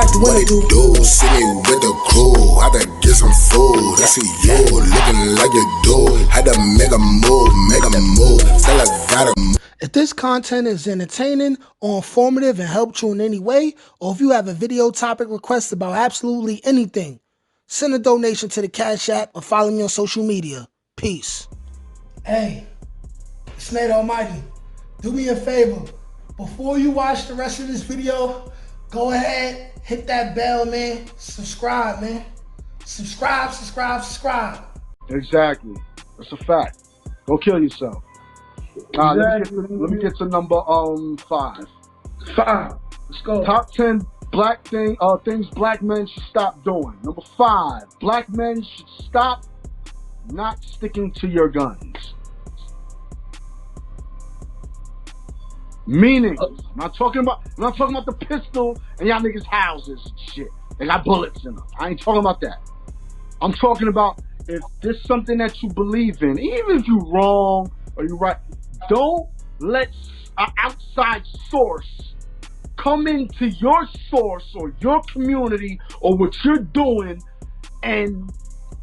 like the winner do. See me with the crew, had to get some food. I see you looking like you do. Had to make a move. Still I gotta move. If this content is entertaining or informative and helped you in any way, or if you have a video topic request about absolutely anything, send a donation to the Cash App or follow me on social media. Peace. Hey, it's Nate Almighty. Do me a favor. Before you watch the rest of this video, go ahead, hit that bell, man. Subscribe, man. Subscribe. Exactly. That's a fact. Go kill yourself. Let me get to number 5. 5. Let's go. Top 10 things black men should stop doing. Number 5. Black men should stop not sticking to your guns. Meaning, I'm not talking about the pistol and y'all niggas' houses and shit. They got bullets in them. I ain't talking about that. I'm talking about if there's something that you believe in, even if you're wrong or you're right, don't let an outside source come into your source or your community or what you're doing and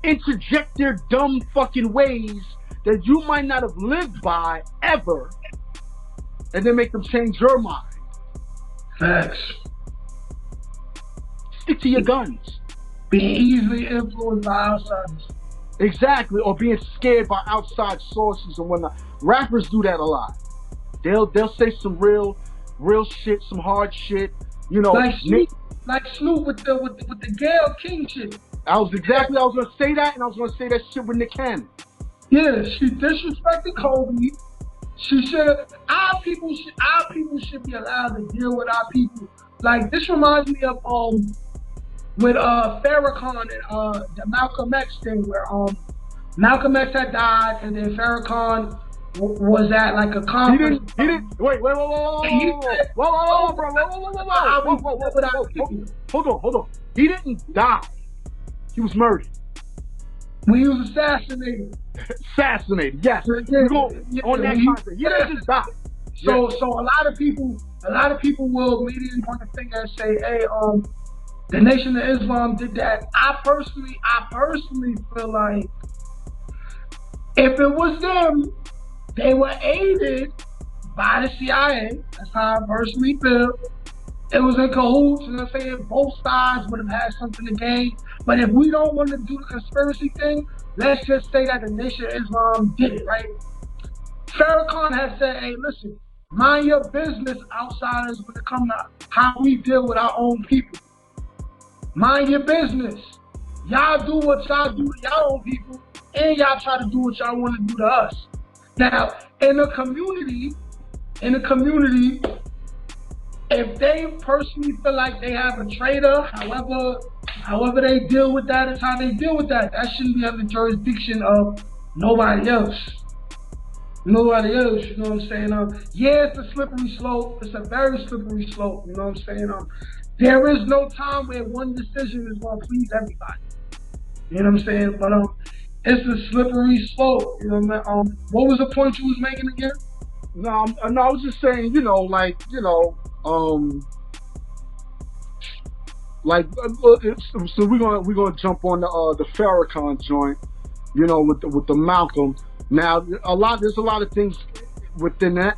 interject their dumb fucking ways that you might not have lived by ever, and then make them change your mind. Facts. Stick to your guns. Being easily influenced by outsiders. Exactly, or being scared by outside sources and whatnot. Rappers do that a lot. They'll say some real shit, some hard shit. You know, like Snoop with the Gayle King shit. I was gonna say that, and I was gonna say that shit with Nick Cannon. Yeah, she disrespected Kobe. She should. Our people should be allowed to deal with our people. Like, this reminds me of with Farrakhan and the Malcolm X thing, where Malcolm X had died, and then Farrakhan was at like a conference. He didn't. Wait, bro. Hold on. He didn't die. He was murdered. When he was assassinated. Assassinated, yes. We're going on that concept. He didn't just die. So a lot of people will immediately point the finger and say, hey, the Nation of Islam did that. I personally feel like if it was them, they were aided by the CIA. That's how I personally feel. It was in cahoots, and I'm saying both sides would have had something to gain. But if we don't want to do the conspiracy thing, let's just say that the Nation of Islam did it, right? Farrakhan has said, hey, listen, mind your business, outsiders, when it comes to how we deal with our own people. Mind your business. Y'all do what y'all do to y'all own people, and y'all try to do what y'all want to do to us. Now, in the community, if they personally feel like they have a traitor, however they deal with that is how they deal with that. That shouldn't be under jurisdiction of nobody else. You know what I'm saying? Yeah, it's a slippery slope. It's a very slippery slope, you know what I'm saying? There is no time where one decision is going to please everybody. You know what I'm saying? But it's a slippery slope, you know what I mean? What was the point you was making again? No, I was just saying, so we're gonna jump on the Farrakhan joint, with the Malcolm. Now, there's a lot of things within that,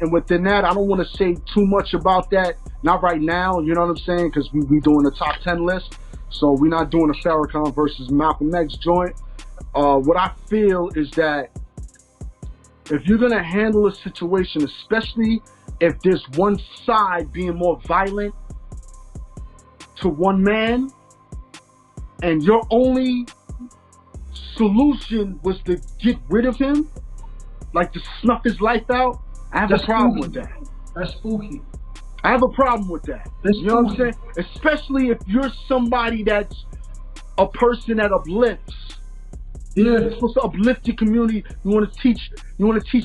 I don't want to say too much about that. Not right now, you know what I'm saying? Because we doing the top 10 list, so we're not doing a Farrakhan versus Malcolm X joint. What I feel is that if you're gonna handle a situation, especially if there's one side being more violent to one man, and your only solution was to get rid of him, like to snuff his life out, I have a problem with that. That's spooky. I have a problem with that. You know what I'm saying? Especially if you're somebody that's a person that uplifts. Yeah, you're supposed to uplift your community. You want to teach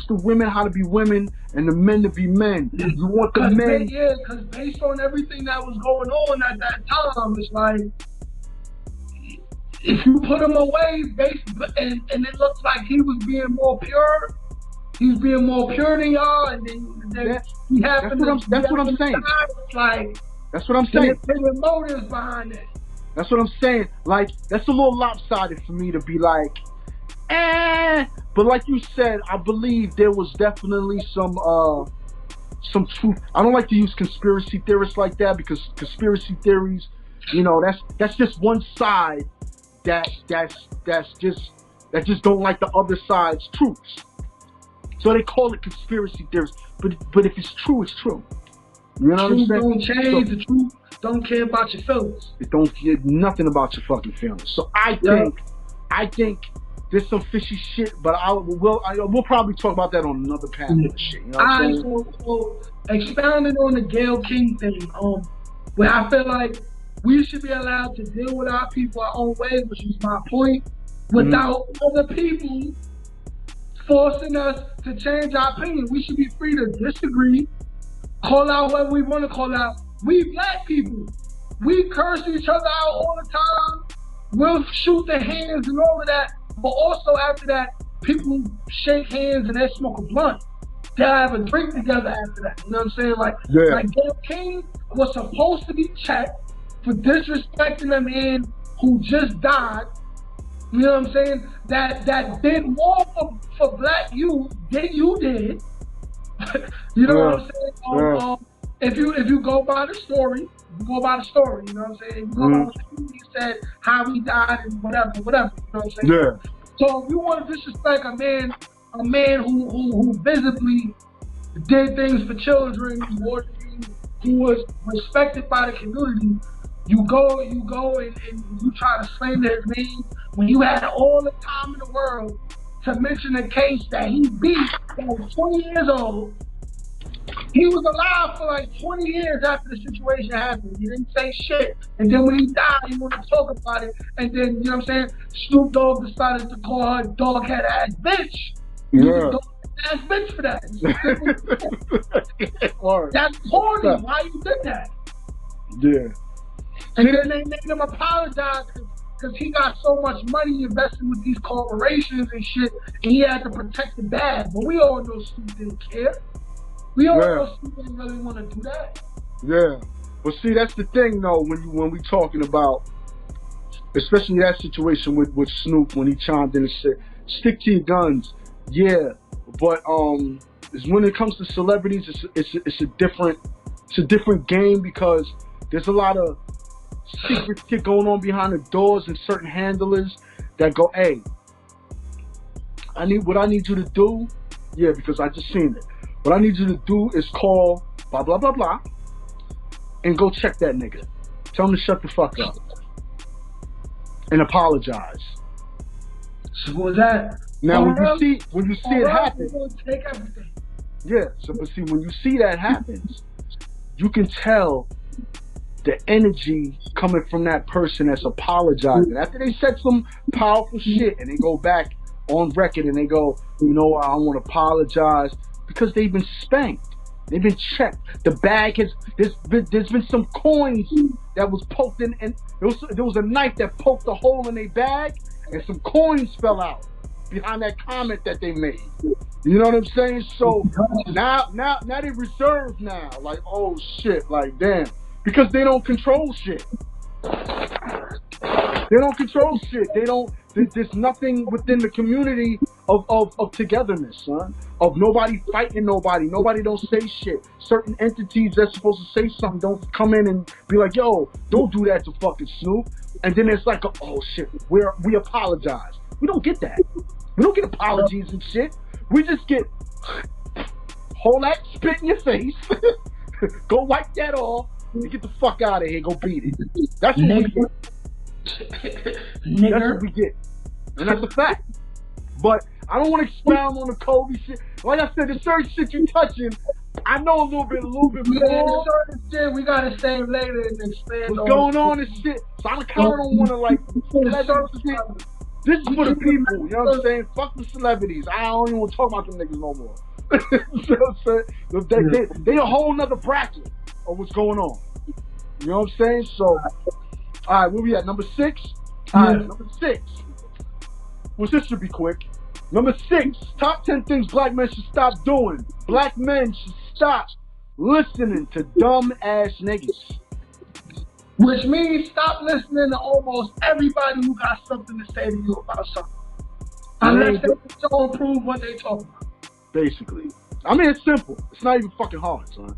the women how to be women and the men to be men. You want the men. Yeah, because based on everything that was going on at that time, it's like if you put him away, and it looks like he was being more pure. He was being more pure than y'all, and then he happened. That's what I'm saying. It's like That's what I'm saying. There's motives behind it. That's what I'm saying. Like, that's a little lopsided for me to be like, but like you said, I believe there was definitely some truth. I don't like to use conspiracy theorists like that, because conspiracy theories, you know, that's just one side that just don't like the other side's truths. So they call it conspiracy theories. But if it's true, it's true. You know what I'm saying? Don't change. The truth don't care about your feelings. It don't care nothing about your fucking feelings. So I think there's some fishy shit, but we'll probably talk about that on another panel and shit. You know what I'm saying? So expounding on the Gayle King thing, where I feel like we should be allowed to deal with our people our own way, which is my point, without other people forcing us to change our opinion. We should be free to disagree, call out what we want to call out. We black people, we curse each other out all the time. We'll shoot the hands and all of that. But also after that, people shake hands and they smoke a blunt. They'll have a drink together after that. You know what I'm saying? Like Gayle King was supposed to be checked for disrespecting a man who just died. You know what I'm saying? That did more for black youth than you did. You know what I'm saying? If you go by the story, you know what I'm saying? You go by what he said, how he died and whatever. You know what I'm saying? Yeah. So if you want to disrespect a man who visibly did things for children, who was respected by the community, you go and you try to slander his name when you had all the time in the world to mention a case that he beat that was 20 years old. He was alive for like 20 years after the situation happened. He didn't say shit. And then when he died, he wanted to talk about it. And then, you know what I'm saying, Snoop Dogg decided to call her dog-head ass bitch. Yeah. Dog-head ass bitch for that. That's corny. Why you did that? Yeah. And then they made him apologize because he got so much money invested with these corporations and shit, and he had to protect the bag. But we all know Snoop didn't care. We all know Snoop didn't really want to do that. Yeah. But see, that's the thing, though, when we talking about, especially that situation with Snoop when he chimed in and said, stick to your guns. Yeah. But when it comes to celebrities, it's a different game, because there's a lot of secret shit going on behind the doors and certain handlers that go, hey, what I need you to do, yeah, because I just seen it. What I need you to do is call blah, blah, blah, blah, and go check that nigga. Tell him to shut the fuck up. And apologize. So was that? Now, when you see it happen, take everything. Yeah, but see, when you see that happens, you can tell the energy coming from that person that's apologizing. After they said some powerful shit and they go back on record and they go, you know, I want to apologize, because they've been spanked. They've been checked. The bag there's been some coins that was poked in, and there was a knife that poked a hole in their bag, and some coins fell out behind that comment that they made. You know what I'm saying? So now they reserved now. Like, oh shit, like damn. Because they don't control shit. They don't control shit. There's nothing within the community of togetherness, son. Of nobody fighting nobody. Nobody don't say shit. Certain entities that's supposed to say something don't come in and be like, yo, don't do that to fucking Snoop. And then it's like, oh shit, we apologize. We don't get that. We don't get apologies and shit. We just get hold that spit in your face. Go wipe that off. And get the fuck out of here. Go beat it. That's what we get. That's what we get. And that's a fact. But I don't want to expound on the Kobe shit. Like I said, the certain shit you touching, I know a little bit more. Certain shit we gotta save later and expand. What's going on and shit. So I kind of don't want to like. This is for the people. You know what I'm saying? Fuck the celebrities. I don't even want to talk about them niggas no more. You know what I'm saying? They a whole nother bracket of what's going on. You know what I'm saying? So, all right, where we at? Number 6? All right, number 6. Well, this should be quick. Number 6, top 10 things black men should stop doing. Black men should stop listening to dumb ass niggas. Which means stop listening to almost everybody who got something to say to you about something. Unless they don't prove what they talking about. Basically. I mean, it's simple. It's not even fucking hard, son.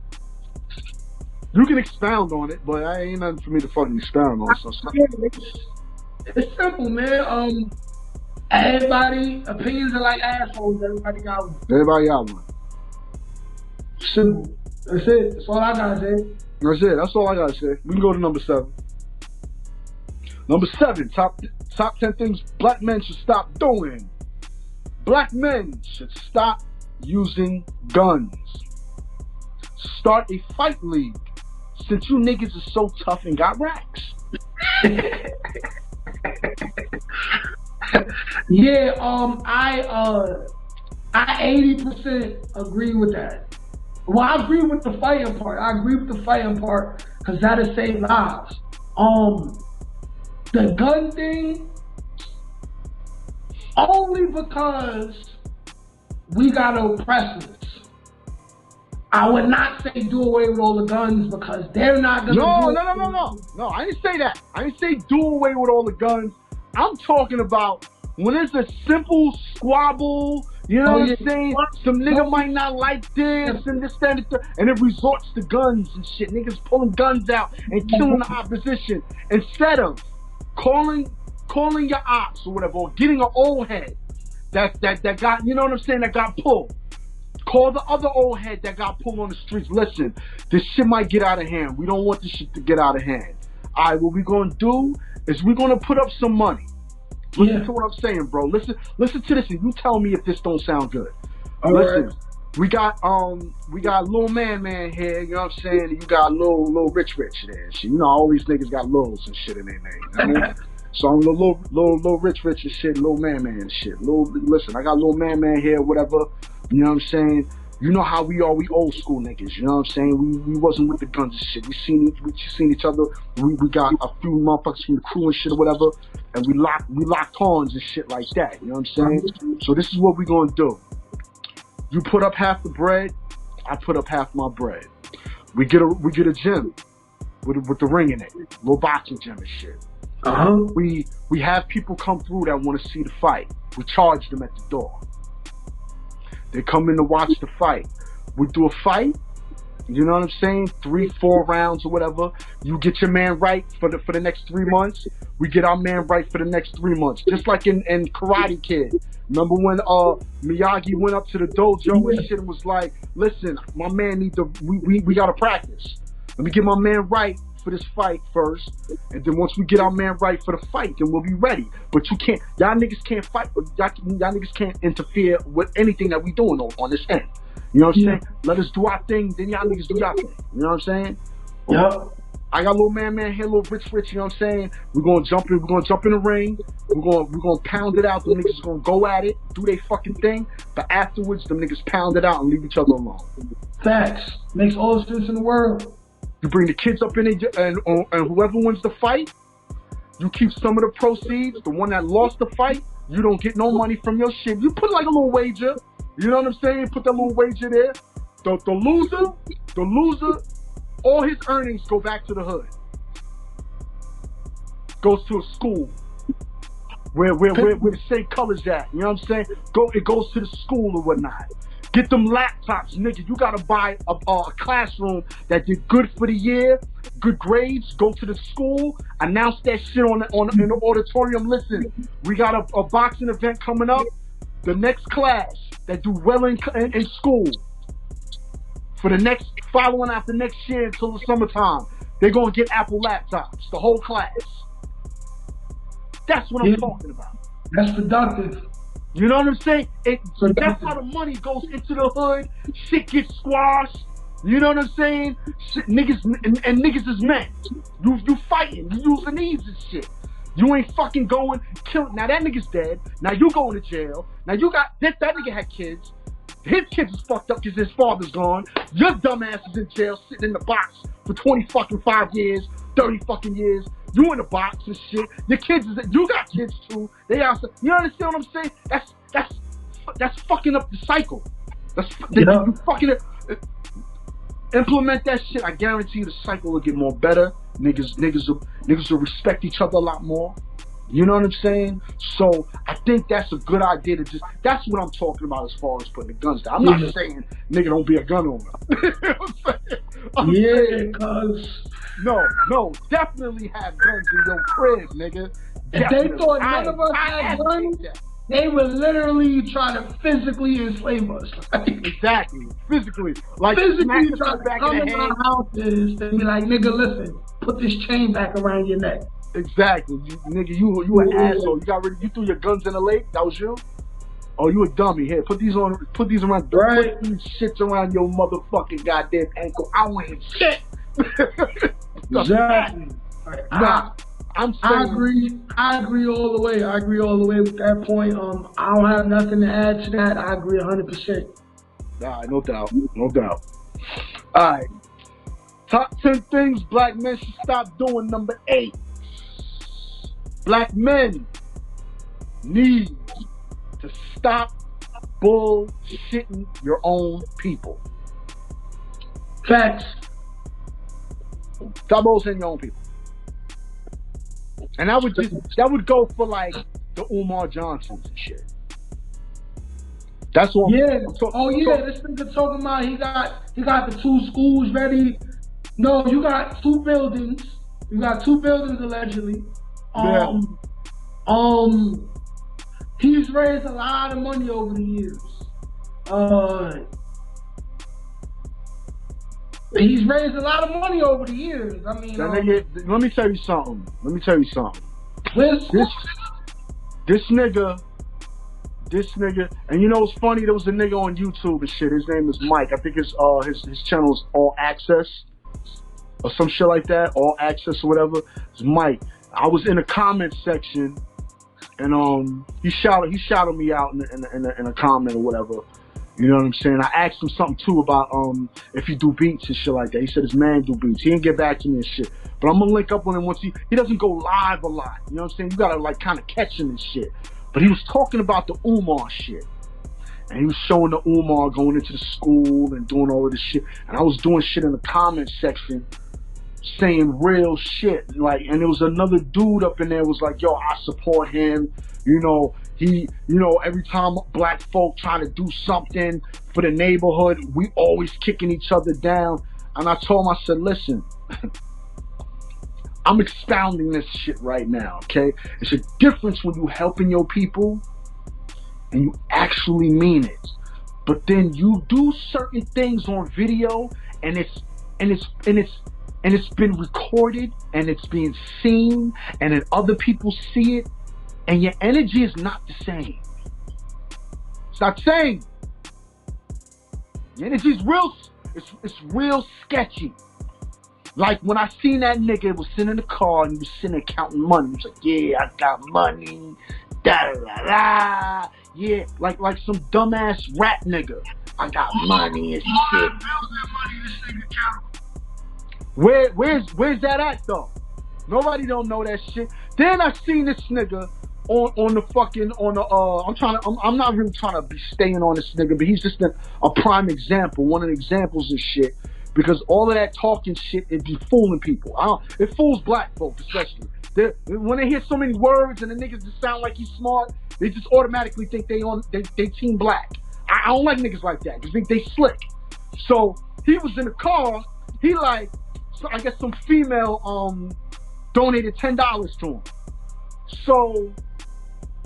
You can expound on it, but I ain't nothing for me to fucking expound on. So it's simple, man. Everybody opinions are like assholes. Everybody got one. Everybody got one. Simple. That's it. That's all I gotta say. That's it. That's all I gotta say. We can go to number 7. Number 7, top 10 things black men should stop doing. Black men should stop using guns. Start a fight league, since you niggas are so tough and got racks. Yeah, I 80% agree with that. Well, I agree with the fighting part. Because that'll save lives. The gun thing, only because we got oppressors. I would not say do away with all the guns because they're not gonna. No. I didn't say that. I didn't say do away with all the guns. I'm talking about when it's a simple squabble. You know what I'm saying? Some nigga might not like this and this, that, and it resorts to guns and shit. Niggas pulling guns out and killing the opposition instead of calling your ops or whatever, or getting an old head that got, you know what I'm saying, that got pulled. Call the other old head that got pulled on the streets. Listen, this shit might get out of hand. We don't want this shit to get out of hand. All right, what we're going to do is we're going to put up some money. Listen to what I'm saying, bro. Listen to this, and you tell me if this don't sound good. Listen, we got little man here. You know what I'm saying? And you got little rich there. And shit. You know, all these niggas got littles and shit in their name. You know what I mean? So I'm little rich and shit, little man and shit. Listen, I got little man here, whatever. You know what I'm saying? You know how we are, we old school niggas, you know what I'm saying? We wasn't with the guns and shit. We seen each other. We got a few motherfuckers from the crew and shit or whatever, and we locked horns and shit like that, you know what I'm saying? So this is what we gonna do. You put up half the bread, I put up half my bread. We get a gym with the ring in it, little boxing gym and shit. We have people come through that want to see the fight. We charge them at the door. They come in to watch the fight. We do a fight, you know what I'm saying? 3-4 rounds or whatever. You get your man right for the next 3 months. We get our man right for the next 3 months. Just like in Karate Kid. Remember when Miyagi went up to the dojo and shit and was like, listen, my man we gotta practice. Let me get my man right for this fight first, and then once we get our man right for the fight, then we'll be ready. But y'all niggas can't fight, y'all niggas can't interfere with anything that we doing on this end. You know what I'm saying? Let us do our thing, then y'all niggas do y'all thing. You know what I'm saying? Yep. I got little man here, little rich, you know what I'm saying? We're gonna jump in the ring, we're gonna pound it out, the niggas are gonna go at it, do their fucking thing, but afterwards them niggas pound it out and leave each other alone. Facts. Makes all the sense in the world. You bring the kids up in it, and whoever wins the fight, you keep some of the proceeds. The one that lost the fight, you don't get no money from your shit. You put like a little wager. You know what I'm saying? Put that little wager there. The loser, all his earnings go back to the hood. Goes to a school where the same colors at. You know what I'm saying? It goes to the school or whatnot. Get them laptops, nigga. You gotta buy a classroom that did good for the year, good grades. Go to the school, announce that shit in the auditorium. Listen, we got a boxing event coming up. The next class that do well in school for the next following after next year until the summertime, they're gonna get Apple laptops. The whole class. That's what I'm talking about. That's productive. You know what I'm saying? That's how the money goes into the hood. Shit gets squashed. You know what I'm saying? Shit, niggas and niggas is men. You fighting. You using these and shit. You ain't fucking going killing. Now that nigga's dead. Now you going to jail. Now you got that nigga had kids. His kids is fucked up because his father's gone. Your dumb ass is in jail sitting in the box for 5 years, 30 fucking years. You in the box and shit. Your kids you got kids too. They also, you understand what I'm saying? That's fucking up the cycle. You fucking implement that shit. I guarantee you the cycle will get more better Niggas will respect each other a lot more. You know what I'm saying? So I think that's a good idea to that's what I'm talking about as far as putting the guns down. I'm not saying nigga don't be a gun owner. You know what I'm saying? Cause no, definitely have guns in your crib, nigga. If they thought none of us had guns, they would literally try to physically enslave us. Exactly. Physically. Like physically try to back come in in our houses and be like, nigga, listen, put this chain back around your neck. Exactly. You an asshole. You threw your guns in the lake? That was you? Oh, you a dummy. Here, put these around put these shits around your motherfucking goddamn ankle. I want his shit. Exactly. Nah. I'm saying, I agree all the way. I agree all the way with that point. I don't have nothing to add to that. I agree 100%. Nah, no doubt. No doubt. Alright. Top 10 things black men should stop doing. Number 8. Black men need to stop bullshitting your own people. Facts. Stop bullshitting your own people. And that would go for like the Umar Johnsons and shit. That's what. Yeah. This nigga talking about he got the 2 schools ready. No, you got 2 buildings. You got 2 buildings allegedly. He's raised a lot of money over the years. He's raised a lot of money over the years. I mean, let me tell you something. This nigga, and you know what's funny? There was a nigga on YouTube and shit. His name is Mike. I think his channel is All Access or some shit like that. All Access or whatever. It's Mike. I was in the comment section, and he shouted me out in a comment or whatever. You know what I'm saying? I asked him something too about if he do beats and shit like that. He said his man do beats. He didn't get back to me and shit. But I'm gonna link up with him once he doesn't go live a lot. You know what I'm saying? You gotta like kind of catch him and shit. But he was talking about the Umar shit. And he was showing the Umar going into the school and doing all of this shit. And I was doing shit in the comment section saying real shit. Like, and there was another dude up in there was like, yo, I support him. You know, every time black folk trying to do something for the neighborhood, we always kicking each other down. And I told him, I said, listen, I'm expounding this shit right now, okay? It's a difference when you helping your people and you actually mean it. But then you do certain things on video and it's been recorded and it's being seen and then other people see it and your energy is not the same. It's not the same. Your energy is it's real sketchy. Like when I seen that nigga was sitting in the car and he was sitting there counting money. He was like, yeah, I got money, da da da da. Yeah, like some dumbass rap nigga. I got money and shit. Where's that at though? Nobody don't know that shit. Then I seen this nigga on the I'm not really trying to be staying on this nigga, but he's just a prime example, one of the examples of shit. Because all of that talking shit, it be fooling people. It fools black folks especially. When they hear so many words and the niggas just sound like he's smart, they just automatically think they team black. I don't like niggas like that because they slick. So he was in the car. He like, so I guess some female donated $10 to him. So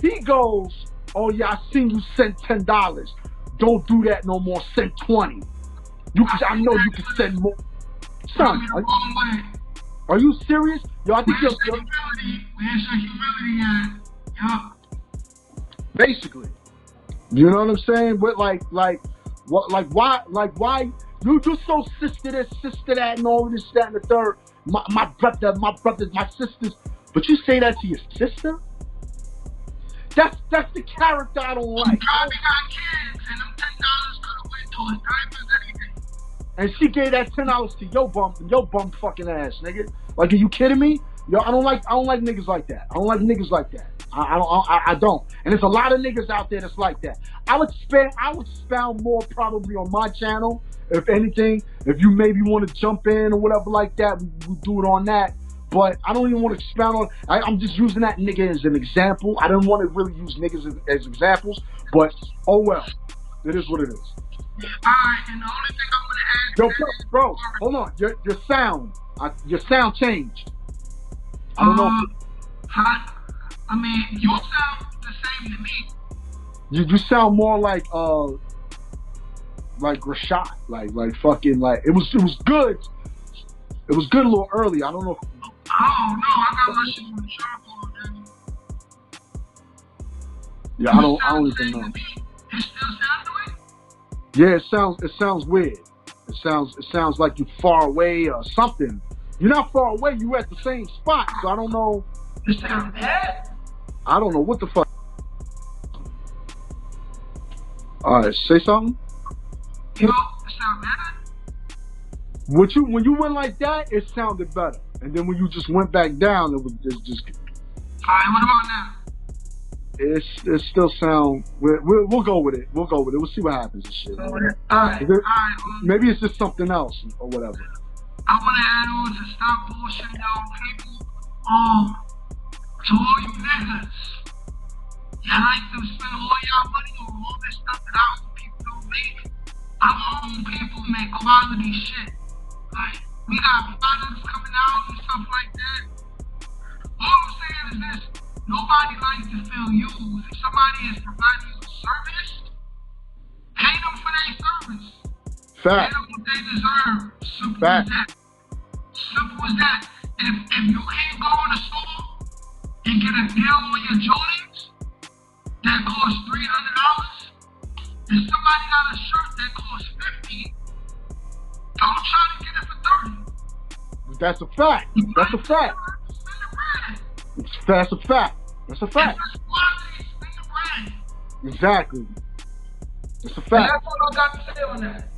he goes, oh yeah, I seen you send $10. Don't do that no more. Send 20. I know you can send more. Son, are you serious? Yo, I think where's the humility at? Basically. You know what I'm saying? But why you so sister this, sister that, and all this, that, and the third. My brothers, my sisters. But you say that to your sister? That's the character I don't like. You probably got kids, and them $10 could have went towards diapers, anything. And she gave that $10 to your bum fucking ass, nigga. Like, are you kidding me? Yo, I don't like niggas like that. I don't like niggas like that. I don't. And there's a lot of niggas out there that's like that. I would expound more probably on my channel. If anything, if you maybe want to jump in or whatever like that, we do it on that. but I don't even want to expound on. I'm just using that nigga as an example. I didn't want to really use niggas as examples, but oh well, it is what it is. Alright, and the only thing I'm gonna add to Yo, that bro, hold on. Your sound changed. I don't know. I mean, you sound the same to me. You sound more like Rashad, like fucking like it was good. It was good a little early. I don't know. I don't know. I got my shit on sharp on. Yeah, I don't even know. It still sounds the way? Yeah, it sounds weird. It sounds like you're far away or something. You're not far away. You're at the same spot. So I don't know. It sounds bad. I don't know what the fuck. All right, say something. Yo, it sounds bad. When you went like that, it sounded better, and then when you just went back down, it was just. All right, what about now? It still sound. We'll go with it. We'll go with it. We'll see what happens and shit. All right. Maybe it's just something else or whatever. I want to add on to stop bullshitting y'all people. To all you niggas, y'all like to spend all y'all money on all this stuff that our own people don't make. Our own people make quality shit. Like, we got products coming out and stuff like that. All I'm saying is this: nobody likes to feel used. If somebody is providing you a service, pay them for their service. Fact. Pay them what they deserve. Simple Fact. as that. Simple as that. If you can't go in the store and get a deal on your Jordans that costs $300, and somebody got a shirt that costs $50, don't try to get it for $30. That's a fact. That's a fact. That's a fact. That's a fact. Exactly. That's a fact. And that's all I got to say on that.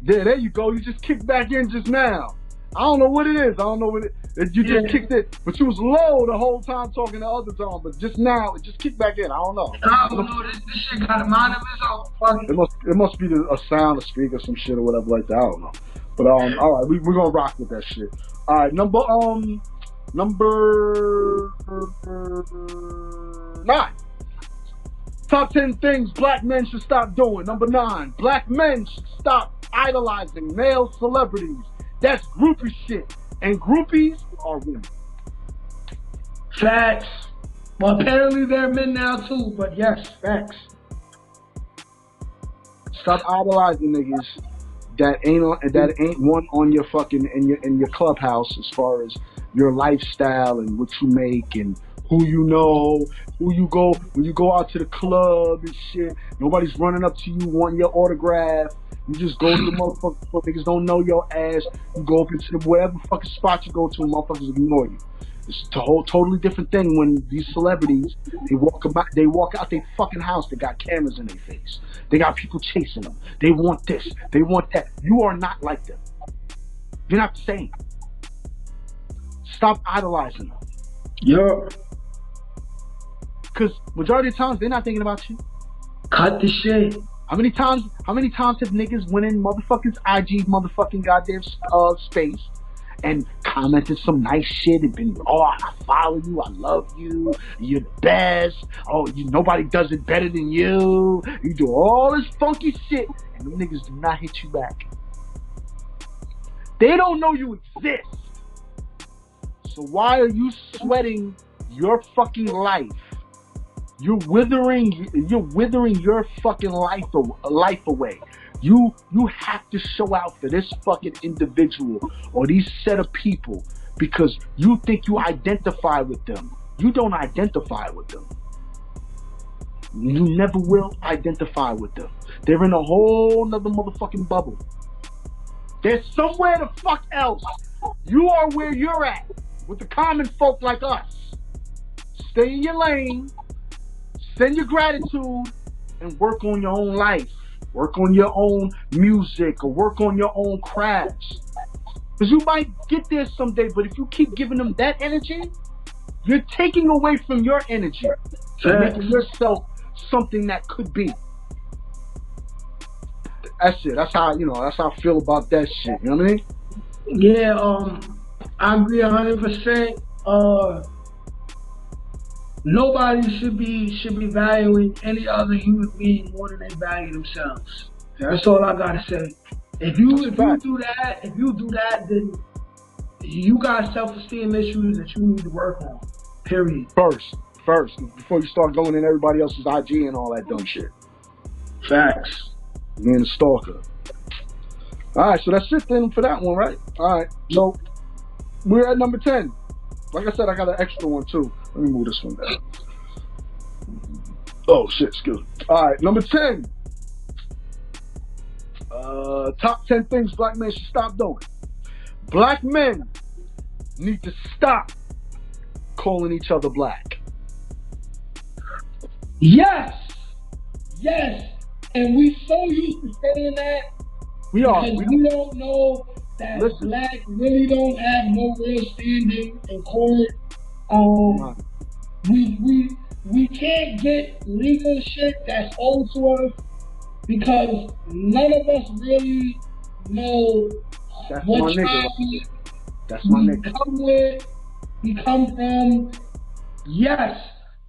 Yeah, there you go. You just kicked back in just now. I don't know what it is. I don't know what it. You just kicked it, but you was low the whole time talking to others on. But just now, it just kicked back in. I don't know. I don't know. This shit got a mind of its own. Fuck it must be a sound, a speaker, some shit or whatever like that. I don't know. But all right, we're gonna rock with that shit. All right, number 9. Top 10 things black men should stop doing. Number 9. Black men should stop idolizing male celebrities. That's groupie shit. And groupies are women. Facts. Well, apparently they're men now too, but yes, facts. Stop idolizing niggas that ain't one on your fucking in your clubhouse as far as your lifestyle and what you make and who you know, who you go when you go out to the club and shit. Nobody's running up to you wanting your autograph. You just go to the motherfuckers. Niggas don't know your ass. You go up into the whatever fucking spot you go to, and motherfuckers ignore you. It's a whole totally different thing when these celebrities they walk out their fucking house. They got cameras in their face. They got people chasing them. They want this. They want that. You are not like them. You're not the same. Stop idolizing them. Yeah. Because majority of the times they're not thinking about you. Cut the shit. How many times have niggas went in motherfucking IG motherfucking goddamn space and commented some nice shit and been, oh, I follow you, I love you, you're the best, oh, nobody does it better than you, you do all this funky shit, and them niggas do not hit you back. They don't know you exist. So why are you sweating your fucking life? You're withering your fucking life away. You have to show out for this fucking individual or these set of people because you think you identify with them. You don't identify with them. You never will identify with them. They're in a whole nother motherfucking bubble. They're somewhere the fuck else. You are where you're at with the common folk like us. Stay in your lane. Send your gratitude and work on your own life. Work on your own music or work on your own crafts. Because you might get there someday, but if you keep giving them that energy, you're taking away from your energy. You're making yourself something that could be. That's it. That's how I feel about that shit. You know what I mean? Yeah, I agree 100%. Nobody should be valuing any other human being more than they value themselves. That's all I gotta say. If you do that, then you got self-esteem issues that you need to work on. Period. First, before you start going in everybody else's IG and all that dumb shit. Facts. Being a stalker. All right, so that's it then for that one, right? All right, so we're at number 10. Like I said, I got an extra one too. Let me move this one down. Oh shit, excuse me. All right, number 10. Top 10 things black men should stop doing. Black men need to stop calling each other black. Yes. And we so used to saying that We are. because we don't know that black really don't have no real standing in court. We can't get legal shit that's owed to us because none of us really know what tribe we come from. Yes.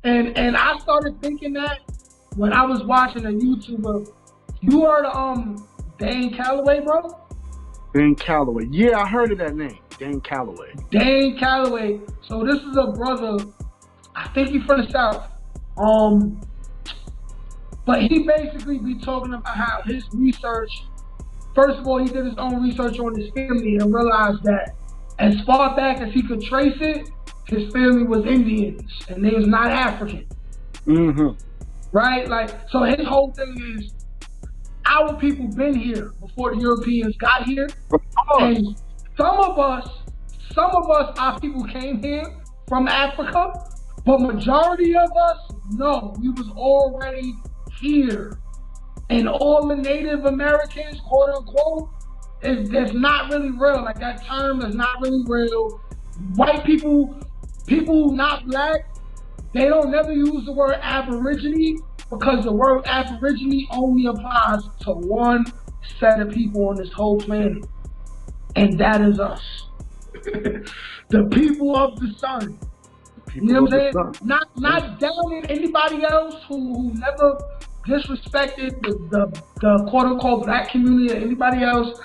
And I started thinking that when I was watching a YouTuber. You heard of Dane Calloway, bro? Dane Calloway. Yeah, I heard of that name. Dane Calloway. Dane Calloway. So this is a brother, I think he's from the South. But he basically be talking about how his research, first of all, he did his own research on his family and realized that as far back as he could trace it, his family was Indians and they was not African. Mm-hmm. Right? Like, so his whole thing is, our people been here before the Europeans got here. And some of us, our people came here from Africa, but majority of us, no, we was already here. And all the Native Americans, quote unquote, is not really real. Like that term is not really real. White people not black, they don't never use the word Aborigine because the word Aborigine only applies to one set of people on this whole planet. And that is us. The people of the sun. You know what I'm saying? Not downing anybody else who never disrespected the quote unquote black community or anybody else,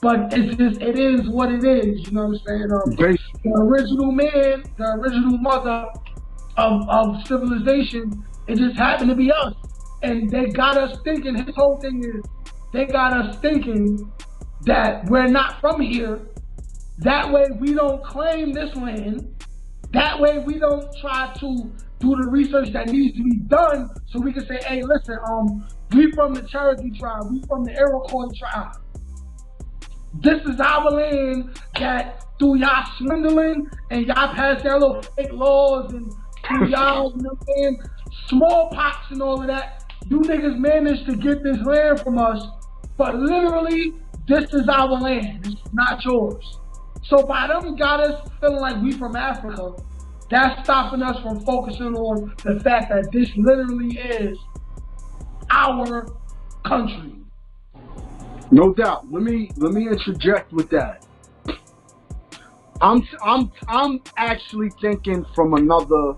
but it is what it is, you know what I'm saying? The original man, the original mother of civilization, it just happened to be us. And they got us thinking, his whole thing is, they got us thinking that we're not from here. That way we don't claim this land. That way we don't try to do the research that needs to be done so we can say, hey, listen, we from the Cherokee tribe, we from the Iroquois tribe. This is our land that through y'all swindling and y'all pass their little fake laws and through y'all, you know what I'm saying, smallpox and all of that, you niggas managed to get this land from us, but literally, this is our land, it's not yours. So by them got us feeling like we from Africa, that's stopping us from focusing on the fact that this literally is our country. No doubt. Let me interject with that. I'm actually thinking from another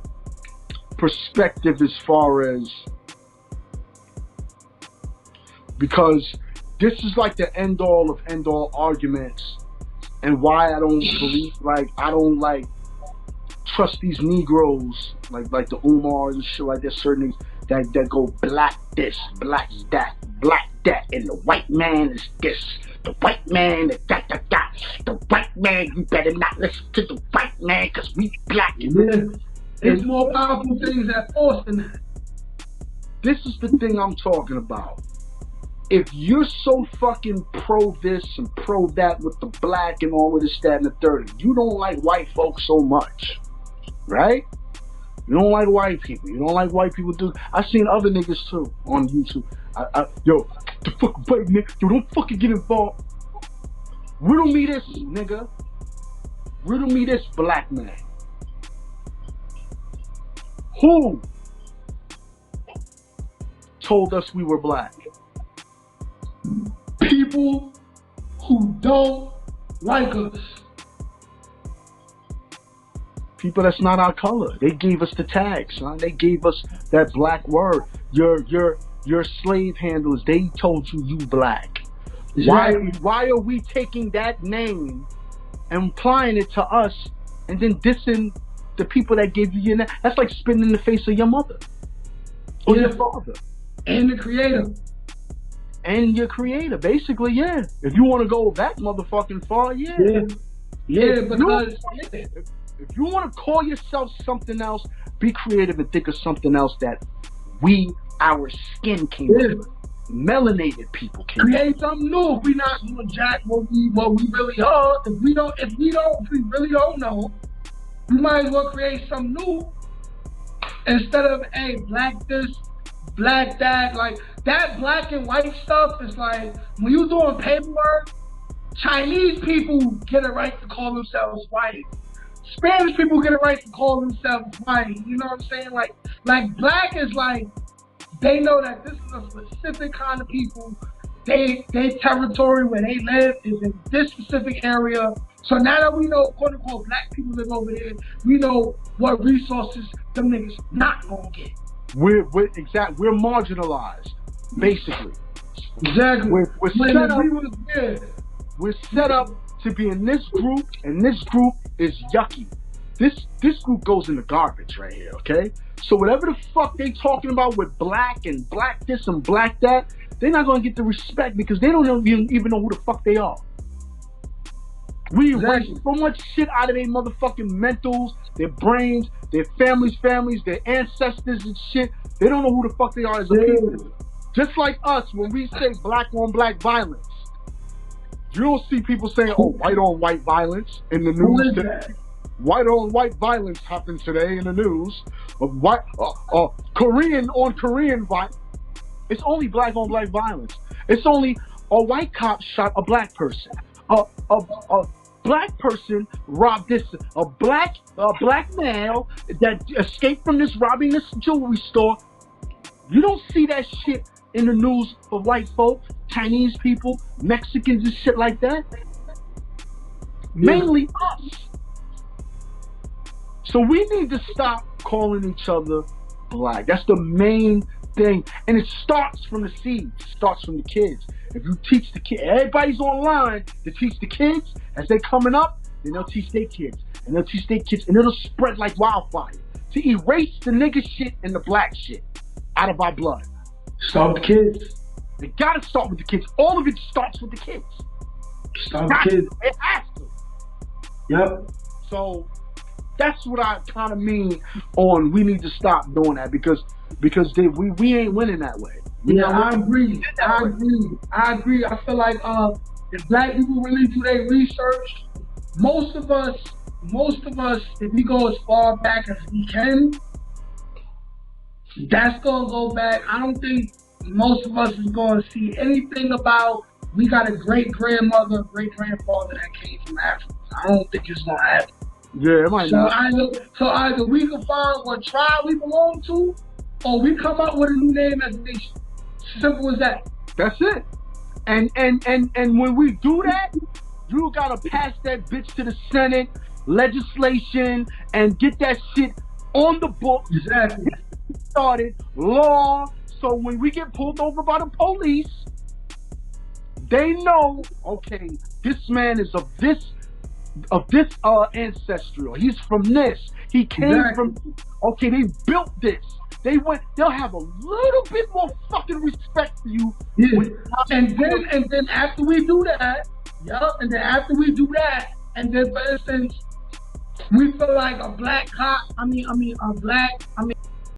perspective as far as, because this is like the end all of end all arguments and why I don't believe, I don't trust these Negroes, like the Umars and shit like that, certain things that go black this, black that, and the white man is this, the white man is that. The white man, you better not listen to the white man because we black. Yeah. It's more powerful things that force than that. This is the thing I'm talking about. If you're so fucking pro this and pro that with the black and all of this, that, and the third, you don't like white folks so much, right? You don't like white people. You don't like white people do. I've seen other niggas too on YouTube. Yo, the fucking white man, yo, don't fucking get involved. Riddle me this, nigga. Riddle me this, black man. Who told us we were black? People who don't like us. People that's not our color. They gave us the tag, son. They gave us that black word. Your slave handlers, they told you black. Why are we taking that name and applying it to us and then dissing the people that gave you your name? That's like spitting in the face of your mother or your father. And the creator. And your creator, basically, yeah. If you want to go that motherfucking far, yeah. Because if you want to call yourself something else, be creative and think of something else that our skin came from. Melanated people came create something new. If we not doing jack what we really are, if we really don't know, we might as well create something new. Instead of black this, black that, like that black and white stuff is like when you doing paperwork, Chinese people get a right to call themselves white. Spanish people get a right to call themselves white. You know what I'm saying? Like black is like they know that this is a specific kind of people. Their territory where they live is in this specific area. So now that we know, quote unquote, black people live over there, we know what resources them niggas not gonna get. We're marginalized, basically. Exactly. We're set up to be in this group, and this group is yucky. This group goes in the garbage right here, okay? So whatever the fuck they talking about with black and black this and black that, they're not gonna get the respect because they don't even know who the fuck they are. We erase so much shit out of their motherfucking mentals, their brains, their families, their ancestors and shit. They don't know who the fuck they are as a people. Just like us, when we say black on black violence, you don't see people saying, "Oh, white on white violence" in the news today. White on white violence happened today in the news. Korean on Korean violence. It's only black on black violence. It's only a white cop shot a black person. A black person robbed this. A black male that escaped from robbing this jewelry store. You don't see that shit in the news for white folk, Chinese people, Mexicans and shit like that. Mainly us. So we need to stop calling each other black. That's the main thing. And it starts from the seeds. It starts from the kids. If you teach the kids, everybody's online to teach the kids as they're coming up, then they'll teach their kids. And they'll teach their kids, and it'll spread like wildfire to erase the nigga shit and the black shit out of our blood. Start with the kids. They gotta start with the kids. All of it starts with the kids. Start with the kids. It has to. Yep. So that's what I kind of mean on we need to stop doing that because we ain't winning that way. I agree. I feel like if black people really do their research, most of us, if we go as far back as we can, that's gonna go back. I don't think most of us is gonna see anything about we got a great grandmother, great grandfather that came from Africa. I don't think it's gonna happen. Yeah, it might not. So either we can find what tribe we belong to, or we come up with a new name as a nation. Simple as that. That's it. And when we do that, you gotta pass that bitch to the Senate, legislation, and get that shit on the books. Exactly. Started law. So when we get pulled over by the police, they know, okay, this man is of this ancestry. He's from this. He came from. Okay, they built this. They'll have a little bit more fucking respect for you. Yeah. And then after we do that, and then for instance, we feel like a black cop.